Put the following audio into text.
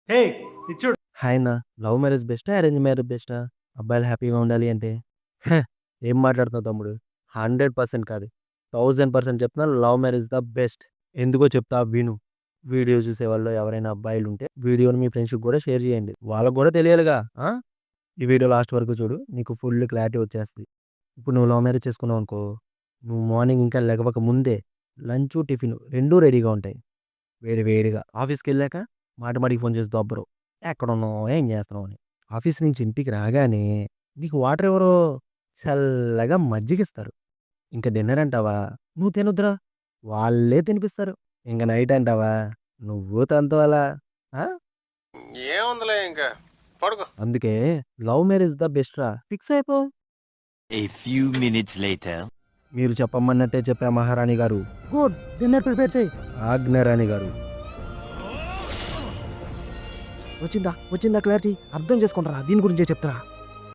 హే ఇచ్చుడు. హాయ్ అన్న. Love marriage బెస్టా? అరేంజ్ మ్యారేజ్ బెస్టా? అబ్బాయిలు హ్యాపీగా ఉండాలి అంటే. హ! ఏం మాట్లాడుతున్నావు తమ్ముడు? 100% కాదు. 1000% చెప్తున్నా, లవ్ మ్యారేజ్ ద బెస్ట్. ఎందుకో చెప్తా విను. వీడియో చూసేవాళ్ళు ఎవరైనా అబ్బాయిలుంటే వీడియోని మీ ఫ్రెండ్స్‌కి కూడా షేర్ చేయండి. వాళ్ళకి కూడా తెలియాలిగా. ఆ! ఈ వీడియో లాస్ట్ వరకు చూడు. నీకు ఫుల్ క్లారిటీ వచ్చేస్తది. ఇప్పుడు నువ్వు లవ్ మ్యారేజ్ చేసుకున్నావనుకో, నువ్వు మార్నింగ్ ఇంకా లెగవక ముందే లంచు, టిఫిను 2 రెడీగా ఉంటాయి. వేడి వేడిగా. ఆఫీస్‌కెళ్ళాక మాటి మాటికి ఫోన్ చేసి దొబ్బరు. ఎక్కడున్నావు? ఏం చేస్తున్నావు అని. ఆఫీస్ నుంచి ఇంటికి రాగానే నీకు వాటర్ ఎవరో చల్లగా మజ్జిగిస్తారు. ఇంక డిన్నర్ అంటావా? నువ్వు తినొద్దురా, వాళ్ళే తినిపిస్తారు. ఇంక నైట్ అంటావా? నువ్వు తనతో అలా. ఆ! ఏముందిలే ఇంకా పడుకో. అందుకే లవ్ మ్యారేజ్ ద బెస్ట్ రా. ఫిక్స్ అయిపో. A few minutes later. మీరు చెప్పమన్నట్టే చెప్పా మహారాణి గారు. గుడ్. డిన్నర్ ప్రిపేర్ చేయి. ఆజ్ఞారాణి గారు. వచ్చిందా క్లారిటీ? అర్థం చేసుకుంటారా? దీని గురించే చెప్తారా?